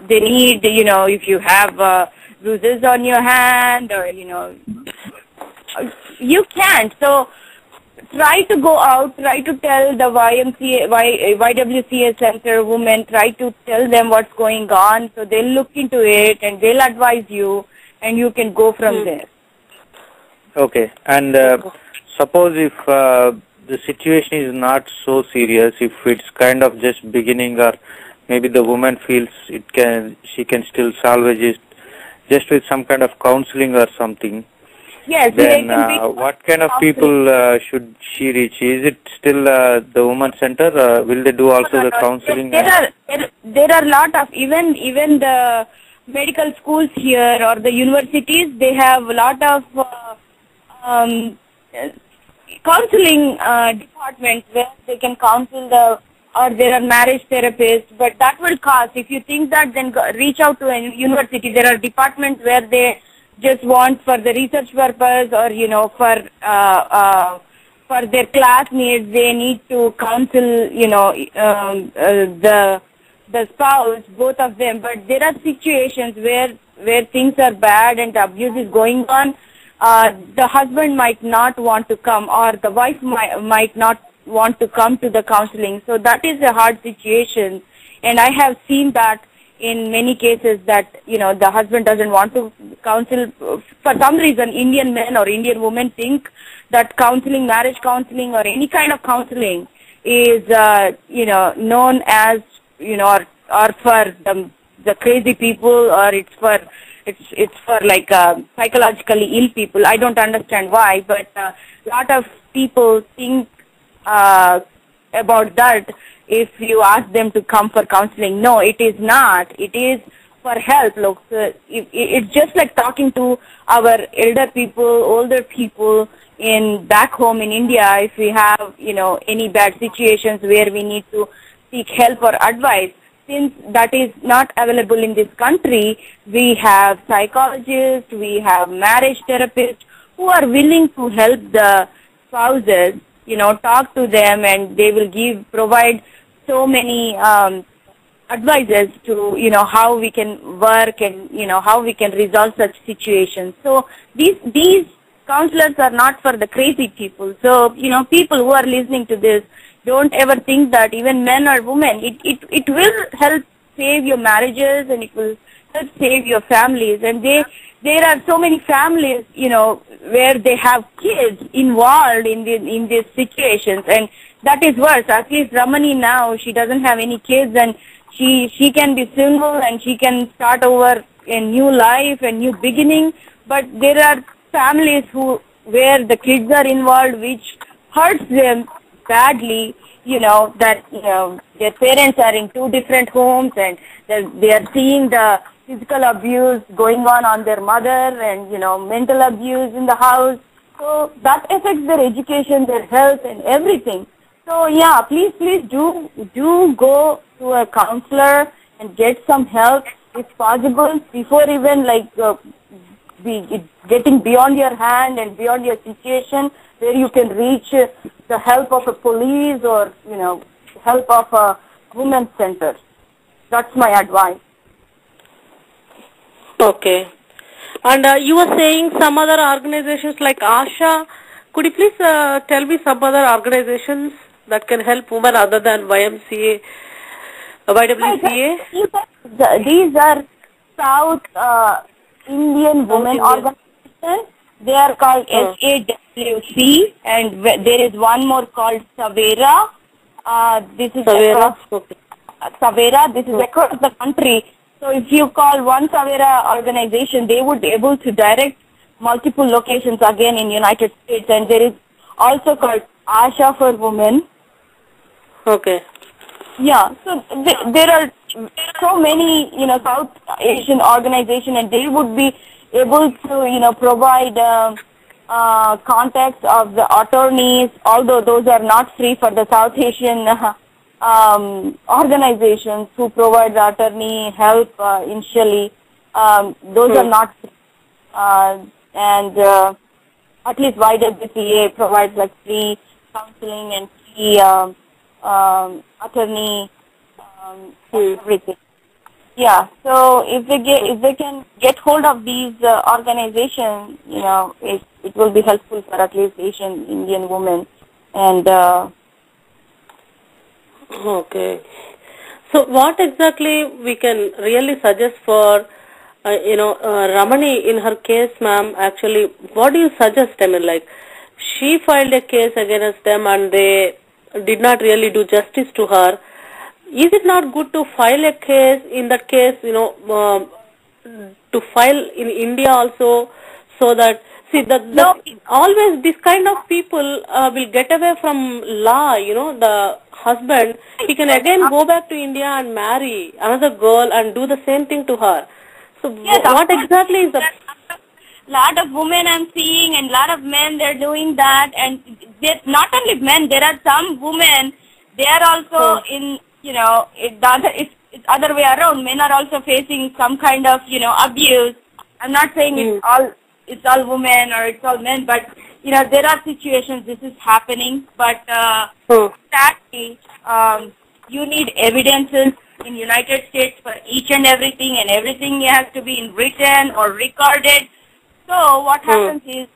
they need, if you have bruises on your hand, or, you can't. So try to go out, try to tell the YWCA center women, try to tell them what's going on, so they'll look into it and they'll advise you, and you can go from there. Okay. And suppose if the situation is not so serious, if it's kind of just beginning, or maybe the woman feels she can still salvage it just with some kind of counseling or something. Yes, then they can be what kind of people should she reach? Is it still the women's center? Will they do also the counseling? There are lot of even the medical schools here or the universities. They have a lot of counseling departments where they can counsel or there are marriage therapists. But that will cost. If you think that, then reach out to a university. There are departments where they just want for the research purpose or for their class needs, they need to counsel the spouse, both of them. But there are situations where things are bad and abuse is going on. The husband might not want to come, or the wife might not want to come to the counseling. So that is a hard situation, and I have seen that in many cases that the husband doesn't want to counsel for some reason. Indian men or Indian women think that counseling, marriage counseling, or any kind of counseling is known as or for the crazy people, or it's for like psychologically ill people. I don't understand why, but a lot of people think about that if you ask them to come for counseling. No, it is not. It is for help. Look, it's just like talking to our elder people, older people in back home in India. If we have any bad situations where we need to seek help or advice, since that is not available in this country, we have psychologists, we have marriage therapists who are willing to help the spouses, talk to them, and they will provide so many advices to how we can work and how we can resolve such situations. So these counselors are not for the crazy people. So people who are listening to this, don't ever think that even men or women, it will help save your marriages, and it will help save your families. And there are so many families where they have kids involved in these situations, and that is worse. At least Ramani now, she doesn't have any kids, and she can be single and she can start over a new life, a new beginning. But there are families where the kids are involved, which hurts them badly, that their parents are in two different homes, and they are seeing the physical abuse going on their mother, and mental abuse in the house. So that affects their education, their health, and everything. So yeah, please do go to a counselor and get some help if possible, before even getting beyond your hand and beyond your situation, where you can reach the help of a police or help of a women's center. That's my advice. Okay. And you were saying some other organizations like ASHA. Could you please tell me some other organizations that can help women other than YMCA, YWCA? These are South Indian Women Organizations. They are called SAWC, and there is one more called Savera. This is Savera. Savera. This is across the country. So if you call one Savera organization, they would be able to direct multiple locations again in United States. And there is also called ASHA for Women. Okay. Yeah. So there are so many South Asian organizations, and they would be able to provide contacts of the attorneys, although those are not free for the South Asian organizations who provide the attorney help initially. Those are not free. And at least YWCA provides free counseling and free attorney everything. Yeah, so if they can get hold of these organizations, it will be helpful for at least Asian Indian women. And okay. So what exactly we can really suggest for Ramani in her case, ma'am? Actually, what do you suggest? I mean, she filed a case against them and they did not really do justice to her. Is it not good to file a case in that case, to file in India also, so that See, always this kind of people will get away from law, the husband, he can again go back to India and marry another girl and do the same thing to her. So yes, what exactly is the... Lot of women I'm seeing and lot of men, they're doing that, and not only men, there are some women, they are also in, it's other way around. Men are also facing some kind of, abuse. I'm not saying it's all women or it's all men, but, there are situations this is happening, but sadly, you need evidences in United States for each and everything has to be in written or recorded. So what happens is,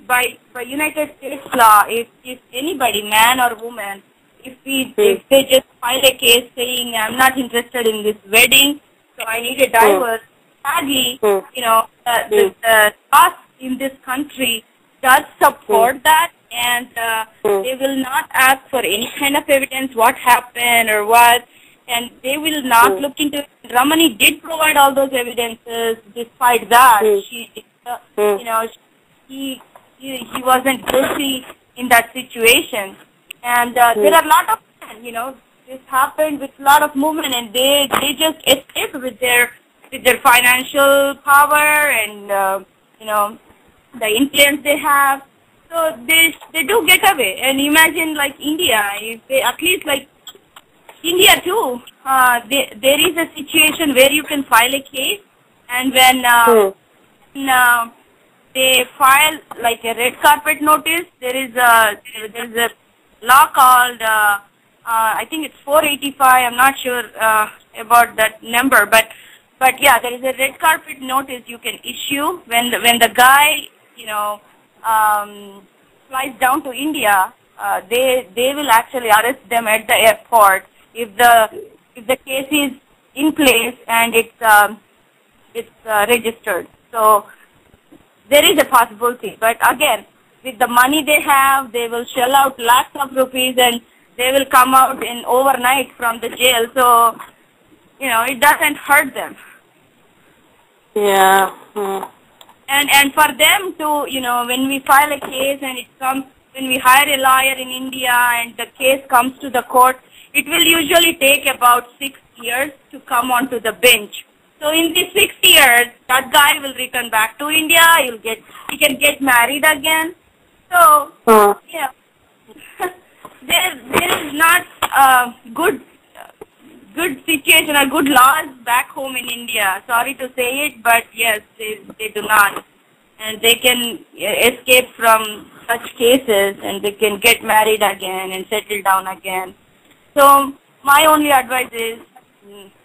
by United States law, if anybody, man or woman, if they just file a case saying, I'm not interested in this wedding, so I need a divorce, sadly, the laws in this country does support that, and they will not ask for any kind of evidence, what happened or what, and they will not look into it. Ramani did provide all those evidences. Despite that, he wasn't guilty in that situation. And there are a lot of men, this happened with a lot of women, and they just escaped with their financial power and the influence they have. So they do get away. And imagine like India, if they at least like India too, there is a situation where you can file a case, and when they file like a red carpet notice, there's a law called I think it's 485. I'm not sure about that number, but yeah, there is a red carpet notice you can issue when the guy flies down to India. They will actually arrest them at the airport if the case is in place and it's registered. So there is a possibility, but again, with the money they have, they will shell out lakhs of rupees and they will come out in overnight from the jail. So it doesn't hurt them. Yeah. And for them to, when we file a case and when we hire a lawyer in India and the case comes to the court, it will usually take about 6 years to come onto the bench. So in these 6 years, that guy will return back to India. He can get married again. So there is not a good situation or good laws back home in India. Sorry to say it, but yes, they do not. And they can escape from such cases and they can get married again and settle down again. So my only advice is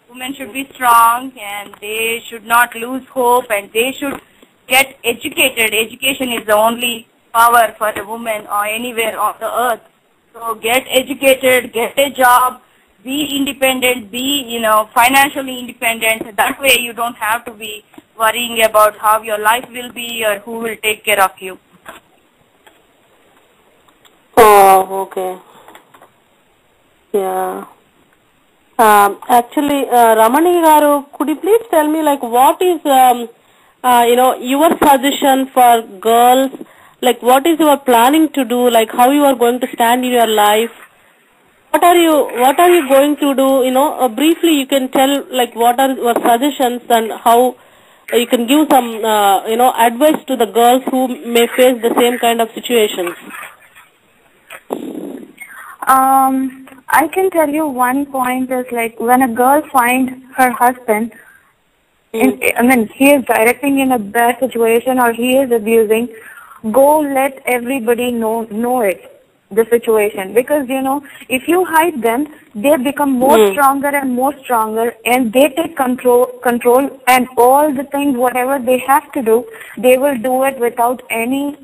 women should be strong and they should not lose hope and they should get educated. Education is the only power for a woman or anywhere on the earth. So get educated, get a job, be independent, be, financially independent. That way you don't have to be worrying about how your life will be or who will take care of you. Oh, okay. Yeah. Actually, Ramani garu, could you please tell me, like, what is, your suggestion for girls? Like, what is your planning to do? Like, how you are going to stand in your life? What are you going to do? Briefly, you can tell, like, what are your suggestions and how you can give some, advice to the girls who may face the same kind of situations. I can tell you one point is like when a girl finds her husband, he is directing in a bad situation or he is abusing, go let everybody know the situation, because if you hide them, they become more stronger and they take control and all the things, whatever they have to do, they will do it without any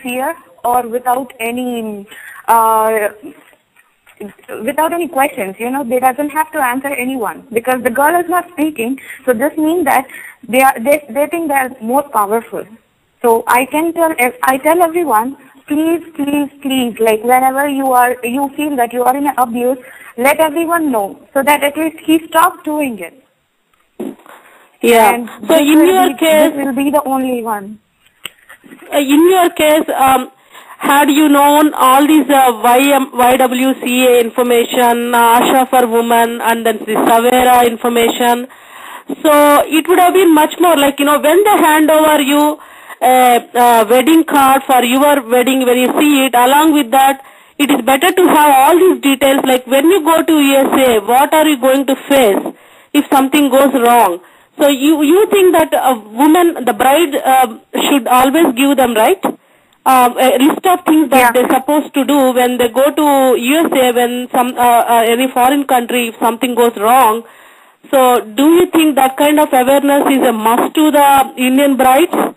fear or without any questions. They doesn't have to answer anyone because the girl is not speaking. So this means that they think they are more powerful. So I tell everyone, please, like whenever you feel that you are in abuse, let everyone know so that at least he stops doing it. Yeah. And so in your case, this will be the only one. in your case, had you known all these YWCA information, Asha for women, and then the Savera information, so it would have been much more like, when they hand over you a wedding card for your wedding, when you see it, along with that, it is better to have all these details, like when you go to USA, what are you going to face if something goes wrong? So you think that a woman, the bride, should always give them, right? A list of things that they're supposed to do when they go to USA, when any foreign country, if something goes wrong. So do you think that kind of awareness is a must to the Indian brides?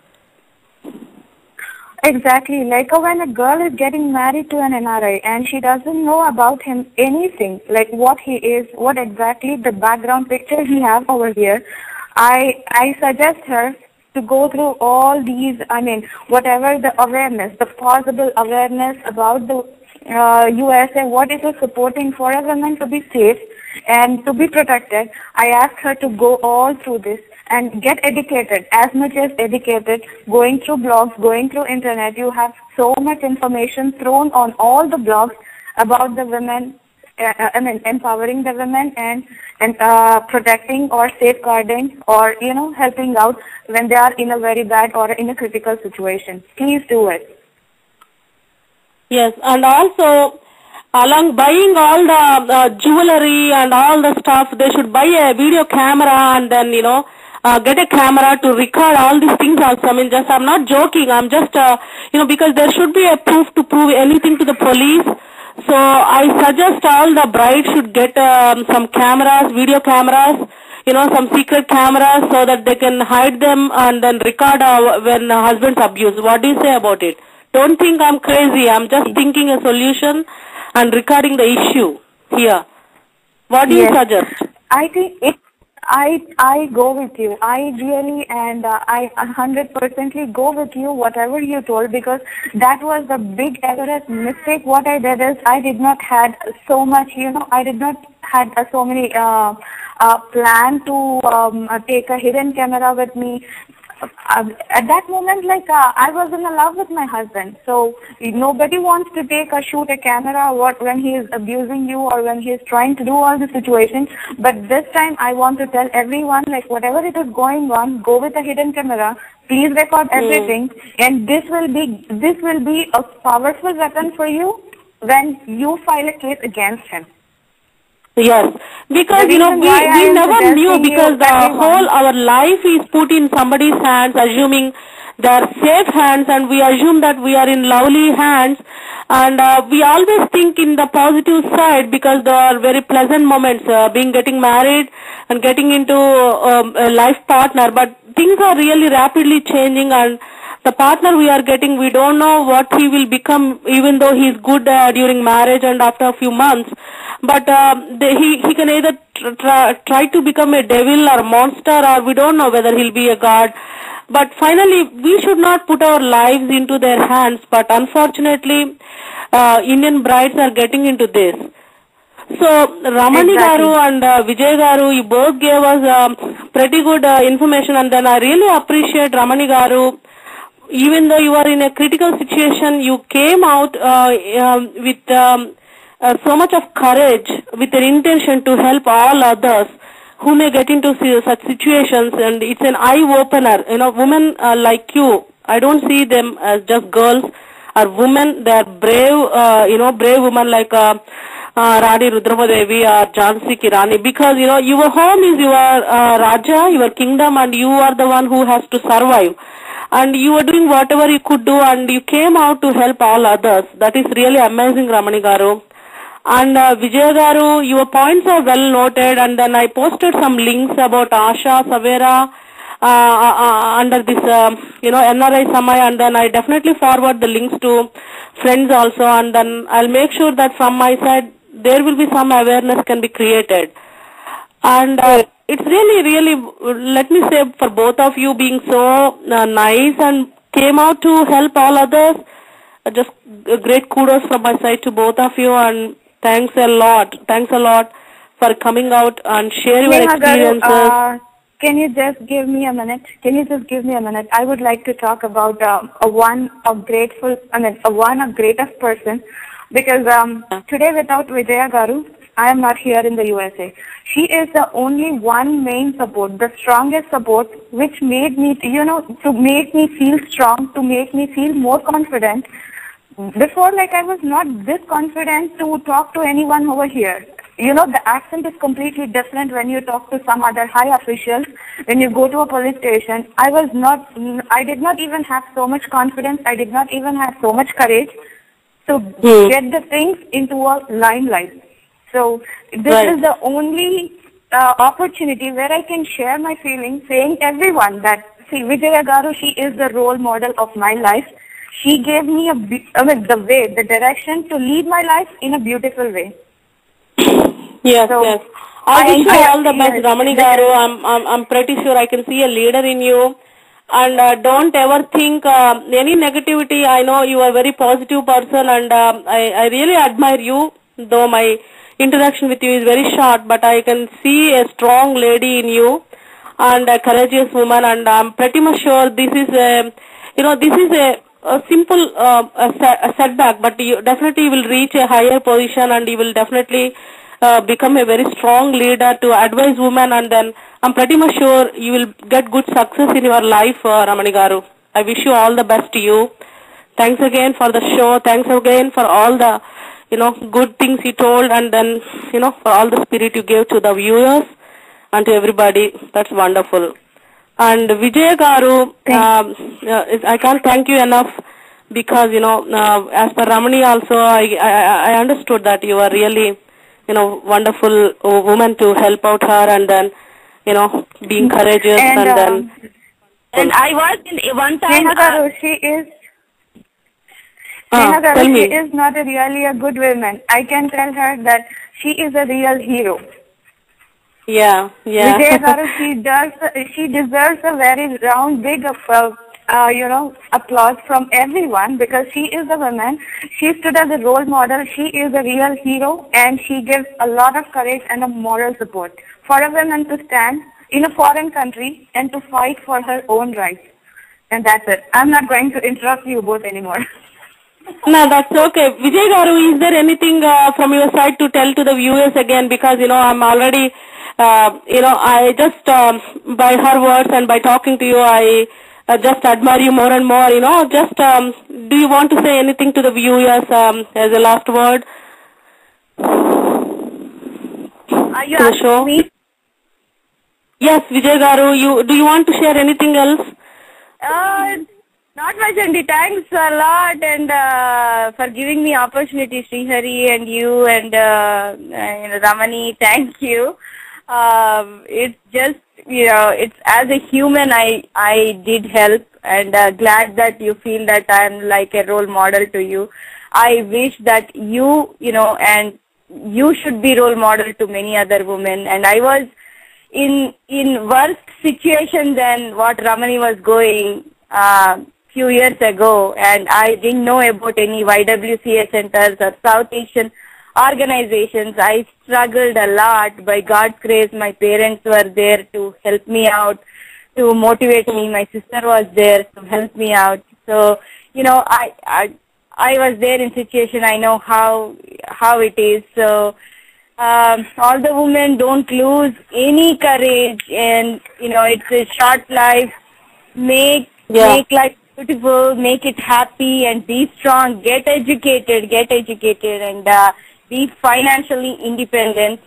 Exactly. Like when a girl is getting married to an NRI and she doesn't know about him anything, like what he is, what exactly the background picture he has over here, I suggest her to go through all these, whatever the awareness, the possible awareness about the USA, what it is supporting for a woman to be safe and to be protected. I asked her to go all through this and get educated, as much as educated, going through blogs, going through internet. You have so much information thrown on all the blogs about the women, empowering the women and protecting or safeguarding or, helping out when they are in a very bad or in a critical situation. Please do it. Yes, and also along buying all the jewelry and all the stuff, they should buy a video camera and then, get a camera to record all these things also. I'm not joking. I'm just, because there should be a proof to prove anything to the police. So I suggest all the brides should get some cameras, video cameras, some secret cameras so that they can hide them and then record when husbands abuse. What do you say about it? Don't think I'm crazy. I'm just thinking a solution and recording the issue here. What do you suggest? I think I go with you. I really and I 100% go with you, whatever you told, because that was the big Everest mistake. What I did is I did not had so much, I did not had so many plan to take a hidden camera with me. At that moment, I was in love with my husband, so nobody wants to shoot a camera when he is abusing you or when he is trying to do all the situations. But this time, I want to tell everyone, whatever it is going on, go with a hidden camera. Please record everything, and this will be a powerful weapon for you when you file a case against him. Yes, because we never knew, because our life is put in somebody's hands, assuming they are safe hands, and we assume that we are in lovely hands, and we always think in the positive side because there are very pleasant moments, getting married and getting into a life partner, but things are really rapidly changing, and the partner we are getting, we don't know what he will become, even though he is good during marriage and after a few months. But he can either try to become a devil or a monster, or we don't know whether he'll be a god. But finally, we should not put our lives into their hands. But unfortunately, Indian brides are getting into this. So Ramani Garu and Vijay Garu, you both gave us pretty good information, and then I really appreciate Ramani Garu. Even though you are in a critical situation, you came out with so much of courage, with an intention to help all others who may get into such situations, and it's an eye-opener. Women like you, I don't see them as just girls or women. They are brave, brave women like Rani Rudramadevi or Jhansi Ki Rani, because, your home is your Raja, your kingdom, and you are the one who has to survive. And you were doing whatever you could do, and you came out to help all others. That is really amazing, Ramani Garu. And Vijay Garu, your points are well noted, and then I posted some links about Asha, Savera, under this, NRISamay, and then I definitely forward the links to friends also, and then I'll make sure that from my side, there will be some awareness can be created. And it's really, let me say, for both of you being so nice and came out to help all others, just great kudos from my side to both of you, and thanks a lot for coming out and sharing your experiences. can you just give me a minute? I would like to talk about one of greatest person, because today without Vijaya Garu, I am not here in the USA. She is the only one main support, the strongest support, which made me, to make me feel strong, to make me feel more confident. Before, I was not this confident to talk to anyone over here. The accent is completely different when you talk to some other high officials. When you go to a police station, I did not even have so much confidence. I did not even have so much courage to get the things into a limelight. So this is the only opportunity where I can share my feelings, saying everyone that, see, Vijaya Garu, she is the role model of my life. She gave me the direction to lead my life in a beautiful way. Yes, so, yes. I wish you all the best, Ramani Garu. I'm pretty sure I can see a leader in you. And don't ever think any negativity. I know you are a very positive person, and I really admire you, though my interaction with you is very short, but I can see a strong lady in you and a courageous woman, and I'm pretty much sure this is a simple a setback, but you definitely will reach a higher position, and you will definitely become a very strong leader to advise women, and then I'm pretty much sure you will get good success in your life, Ramani Garu. I wish you all the best to you. Thanks again for the show. Thanks again for all the good things you told, and then for all the spirit you gave to the viewers and to everybody. That's wonderful. And Vijaya Garu, I can't thank you enough, because as per Ramani also, I understood that you are really wonderful woman to help out her, and then being courageous, and I was in one time. She is. She is not really a good woman. I can tell her that she is a real hero. Yeah. Vijaya Garu, she deserves a very round, big applause from everyone, because she is a woman. She stood as a role model. She is a real hero, and she gives a lot of courage and a moral support for a woman to stand in a foreign country and to fight for her own rights. And that's it. I'm not going to interrupt you both anymore. No, that's okay. Vijay Garu, is there anything from your side to tell to the viewers again? Because, I'm already, I just, by her words and by talking to you, I just admire you more and more, Just, do you want to say anything to the viewers as a last word Are you to the show? Me? Yes, Vijay Garu, do you want to share anything else? Not much, Andy. Thanks a lot, and for giving me opportunity, Srihari, and you, and Ramani. Thank you. It's just it's as a human, I did help, and glad that you feel that I'm like a role model to you. I wish that you and you should be role model to many other women. And I was in worse situation than what Ramani was going few years ago, and I didn't know about any YWCA centers or South Asian organizations. I struggled a lot. By God's grace, my parents were there to help me out, to motivate me. My sister was there to help me out. So, I was there in situation. I know how it is. So, all the women, don't lose any courage, and it's a short life. Make life beautiful, make it happy, and be strong. Get educated, and be financially independent,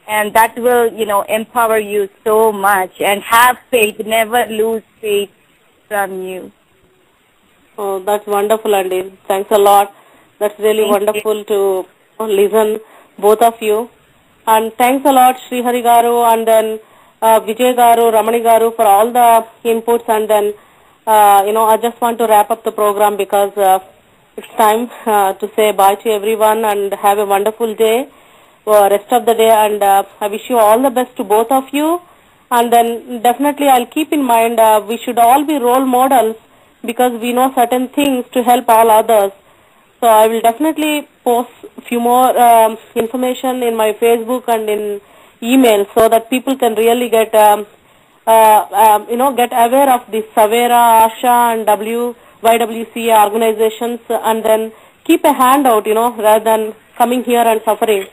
and that will empower you so much. And have faith, never lose faith from you. Oh, that's wonderful, Andy. Thanks a lot. That's really wonderful to listen, both of you. And thanks a lot, Srihari Garu, and then Vijay Garu, Ramani Garu, for all the inputs. And then, I just want to wrap up the program, because it's time to say bye to everyone, and have a wonderful day, rest of the day. And I wish you all the best to both of you. And then definitely I'll keep in mind we should all be role models, because we know certain things to help all others. So I will definitely post a few more information in my Facebook and in email, so that people can really get get aware of the Savera, Asha and YWCA organizations, and then keep a hand out, rather than coming here and suffering.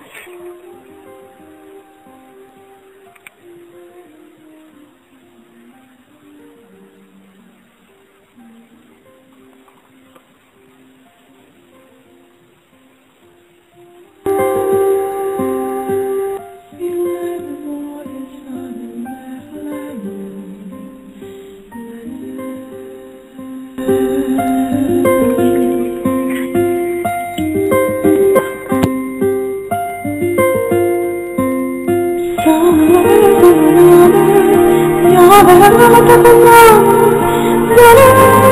Ya